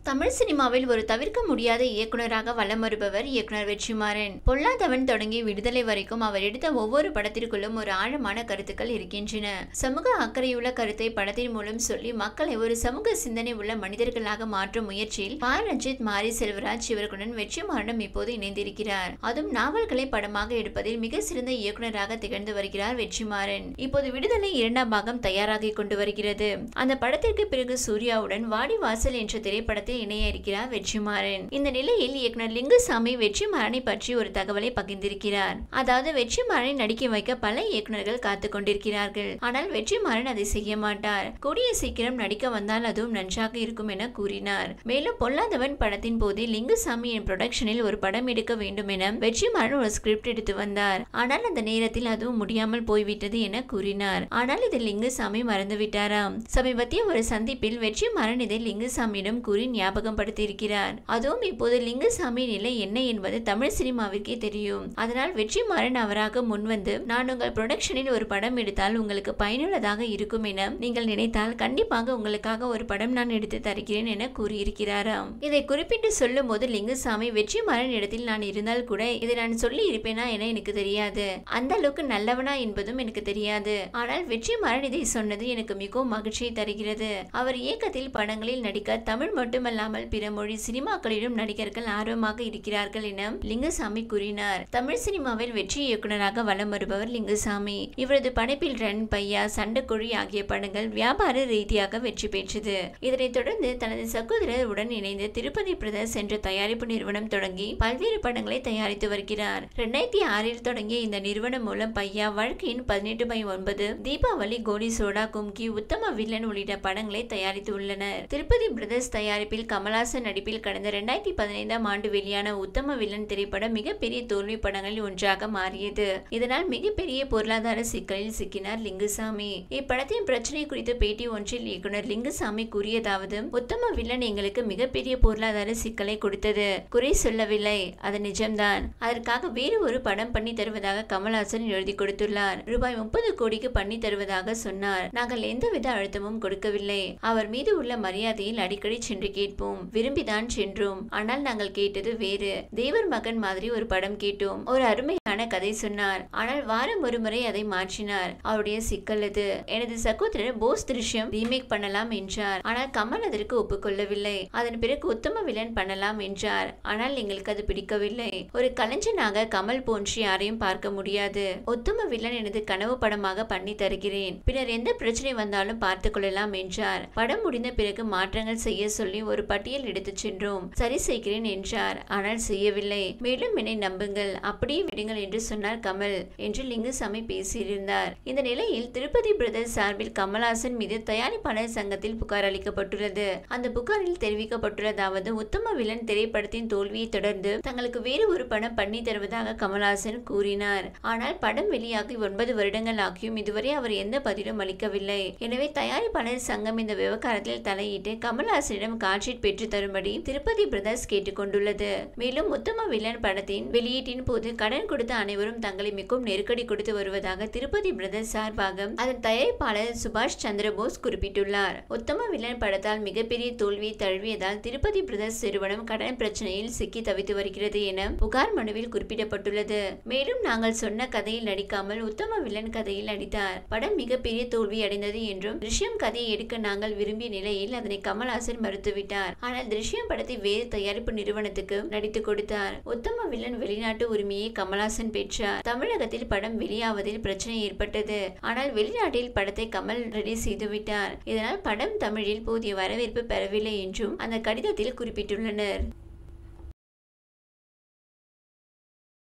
தமிழ் சினிமாவில் ஒரு தவிர்க்க முடியாத இயக்குனராக வலம் வருபவர் இயக்குனர் வெற்றிமாறன். பொல்லாதவன் தொடங்கி விடுதலை வரைக்கும் அவர் எடுத்த ஒவ்வொரு படத்திற்குள்ளும் ஒரு ஆழமான கருத்துக்கள் இருக்கின்றன. சமூக அக்கறையுள்ள கருத்தை படத்தின் மூலம் சொல்லி மக்களை ஒரு சமூக சிந்தனை உள்ள மனிதர்களாக மாற்றும் முயற்சியில் பா. ரஞ்சித், மாரி செல்வராஜ் இவர்களுடன் வெற்றிமாறனும் இப்போது இணைந்திருக்கிறார். அதுவும் நாவல்களை படமாக எடுப்பதில் மிக சிறந்த இயக்குனராக திகழ்ந்து வருகிறார் வெற்றிமாறன். இப்போது விடுதலை 2ஆம் பாகம் தயாராகி கொண்டு வருகிறது. அந்த படத்திற்கு பிறகு சூர்யாவுடன் வாடி வாசல் என்ற திரைப்படத்தில் இணைய இருக்கிறார் வெற்றிமாறன். இந்த நிலையில் இயக்குனர் லிங்குசாமி வெற்றிமாறனை பற்றி ஒரு தகவலை பகிர்ந்திருக்கிறார். அதாவது வெற்றிமாறனை நடிக்க வைக்க பல இயக்குனர்கள் காத்துக் கொண்டிருக்கிறார்கள். ஆனால் வெற்றிமாறன் அதை செய்ய மாட்டார். கூடிய சீக்கிரம் நடிக்க வந்தால் அதுவும் நன்றாக இருக்கும் என கூறினார். மேலும் பொல்லாதவன் படத்தின் போது லிங்குசாமி என் புரொடக்ஷனில் ஒரு படம் எடுக்க வேண்டும் என வெற்றிமாறன் ஒரு ஸ்கிரிப்ட் எடுத்து வந்தார். ஆனால் அந்த நேரத்தில் அதுவும் முடியாமல் போய்விட்டது என கூறினார். ஆனால் இதை லிங்குசாமி மறந்துவிட்டாராம். சமீபத்திய ஒரு சந்திப்பில் வெற்றிமாறன் இதை லிங்குசாமியிடம் கூறி ஞாபகம் படுத்தியிருக்கிறார். அதுவும் இப்போது லிங்குசாமி நிலை என்ன என்பது தமிழ் சினிமாவிற்கே தெரியும். அதனால் வெற்றிமாறன் அவராக முன்வந்து நான் உங்கள் புரொடக்ஷனில் ஒரு படம் எடுத்தால் உங்களுக்கு பயனுள்ளதாக இருக்கும் என நீங்கள் நினைத்தால் கண்டிப்பாக உங்களுக்காக ஒரு படம் நான் எடுத்து தருகிறேன் என கூறியிருக்கிறாராம். இதை குறிப்பிட்டு சொல்லும் போது லிங்குசாமி வெற்றிமாறன் இடத்தில் நான் இருந்தால் கூட இதை நான் சொல்லி இருப்பேனா என எனக்கு தெரியாது. அந்த அளவுக்கு நல்லவனா என்பதும் எனக்கு தெரியாது. ஆனால் வெற்றிமாறன் இதை சொன்னது எனக்கு மிகவும் மகிழ்ச்சியை தருகிறது. அவர் இயக்கத்தில் படங்களில் நடிக்க தமிழ் மட்டுமல்லாமல் பிற மொழி சினிமாக்களிலும் நடிகர்கள் ஆர்வமாக இருக்கிறார்கள் என லிங்குசாமி கூறினார். தமிழ் சினிமாவில் வெற்றி இயக்குனராக வலம் வருபவர் லிங்குசாமி. இவரது படைப்பில் ரன், பையா, சண்டைக்கோழி ஆகிய படங்கள் வியாபார ரீதியாக வெற்றி பெற்றது. இதனைத் தொடர்ந்து தனது சகோதரர் உடன் இணைந்து திருப்பதி பிரதர்ஸ் என்ற தயாரிப்பு நிறுவனம் தொடங்கி பல்வேறு படங்களை தயாரித்து வருகிறார். 2006 தொடங்கிய இந்த நிறுவனம் மூலம் பையா, வாழ்க்கையின் 18/9, தீபாவளி, கோலி சோடா, கும்கி, உத்தம வில்லன் உள்ளிட்ட படங்களை தயாரித்து உள்ளனர். திருப்பதி பிரதர்ஸ் தயாரிப்பில் கமல்ஹாசன் நடிப்பில் கடந்த 2015ஆம் ஆண்டு வெளியான உத்தம வில்லன் திரைப்படம் மிகப்பெரிய தோல்வி படங்களில் ஒன்றாக மாறியது. இதனால் மிகப்பெரிய பொருளாதார சிக்கலில் சிக்கினார் லிங்குசாமி. இப்படத்தின் பிரச்சனை குறித்து பேட்டி ஒன்றில் இயக்குனர் லிங்குசாமி கூறியதாவது, உத்தம வில்லன் எங்களுக்கு மிகப்பெரிய பொருளாதார சிக்கலை கொடுத்தது. குறை சொல்லவில்லை, அது நிஜம்தான். அதற்காக வேறு ஒரு படம் பண்ணி தருவதாக கமல்ஹாசன் எழுதி கொடுத்துள்ளார். ரூபாய் 30 கோடிக்கு பண்ணி தருவதாக சொன்னார். நாங்கள் எந்தவித அழுத்தமும் கொடுக்கவில்லை. அவர் மீது உள்ள மரியாதையில் அடிக்கடி சென்று கேட்போம். விரும்பிதான் சென்றோம். ஆனால் நாங்கள் கேட்டது வேறு. தேவர் மகன் மாதிரி ஒரு படம் கேட்டோம். ஒரு அருமையான கதை சொன்னார். ஆனால் வாரம் ஒரு முறை அதை மாற்றினார். அவருடைய சிக்கல் அது. எனது சகோதரர் போஸ் திருஷ்யம் ரீமேக் பண்ணலாம் என்றார். ஆனால் கமல் அதற்கு ஒப்புக்கொள்ளவில்லை. அதன் பிறகு உத்தம வில்லன் பண்ணலாம் என்றார். ஆனால் எங்களுக்கு அது பிடிக்கவில்லை. ஒரு கலைஞனாக கமல் போன்று யாரையும் பார்க்க முடியாது. உத்தம வில்லன் எனது கனவு படமாக பண்ணி தருகிறேன். பின்னர் எந்த பிரச்சனை வந்தாலும் பார்த்துக் கொள்ளலாம் என்றார். படம் முடிந்த பிறகு மாற்றங்கள் செய்ய சொல்லி ஒரு பட்டியல் எடுத்துச் சென்றோம். சரி செய்கிறேன் என்றார். ஆனால் செய்யவில்லை. மேலும் என்னை நம்புங்கள், அப்படியே விடுங்கள் என்று சொன்னார் கமல் என்று லிங்குசாமி பேசியிருந்தார். இந்த நிலையில் திருப்பதி பிரதர்ஸ் சார்பில் கமல்ஹாசன் மீது தயாரிப்பாளர் சங்கத்தில் புகார் அளிக்கப்பட்டுள்ளது. அந்த புகாரில் தெரிவிக்கப்பட்டுள்ளதாவது, உத்தம வில்லன் திரைப்படத்தின் தோல்வியை தொடர்ந்து தங்களுக்கு வேறு ஒரு படம் பண்ணி தருவதாக கமல்ஹாசன் கூறினார். ஆனால் படம் வெளியாகி 9 வருடங்கள் ஆகியும் இதுவரை அவர் எந்த பதிலும் அளிக்கவில்லை. எனவே தயாரிப்பாளர் சங்கம் இந்த விவகாரத்தில் தலையிட்டு கமல்ஹாசனிடம் கால்ஷீட் பெற்று தரும்படி திருப்பதி பிரதர்ஸ் கேட்டுக்கொண்டுள்ளது. மேலும் உத்தம வில்லன் படத்தின் வெளியீட்டின் போது கடன் கொடுத்த அனைவரும் தங்களை மிகவும் நெருக்கடி கொடுத்து வருவதாக திருப்பதி பிரதர்ஸ் சார்பாக அதன் தயாரிப்பாளர் சுபாஷ் சந்திரபோஸ் குறிப்பிட்டுள்ளார். உத்தம வில்லன் படத்தால் மிகப்பெரிய தோல்வியை தழுவியதால் திருப்பதி பிரதர்ஸ் நிறுவனம் கடன் பிரச்சனையில் சிக்கி தவித்து வருகிறது என புகார் மனுவில் குறிப்பிடப்பட்டுள்ளது. மேலும் நாங்கள் சொன்ன கதையில் நடிக்காமல் உத்தம வில்லன் கதையில் நடித்தார். படம் மிகப்பெரிய தோல்வி அடைந்தது என்றும் திருஷ்யம் கதையை எடுக்க நாங்கள் விரும்பிய நிலையில் அதனை கமல்ஹாசன் மறுத்துவிட்டார். ஆனால் திருஷ்யம் படத்தை வேறு தயாரிப்பு நிறுவனத்துக்கு நடித்து கொடுத்தார். உத்தம வில்லன் வெளிநாட்டு உரிமையை கமல்ஹாசன் பெற்றார். தமிழகத்தில் படம் வெளியாவதில் பிரச்சனை ஏற்பட்டது. ஆனால் வெளிநாட்டில் படத்தை கமல் ரிலீஸ் செய்துவிட்டார். இதனால் படம் தமிழில் போதிய வரவேற்பு பெறவில்லை என்றும் அந்த கடிதத்தில் குறிப்பிட்டுள்ளனர்.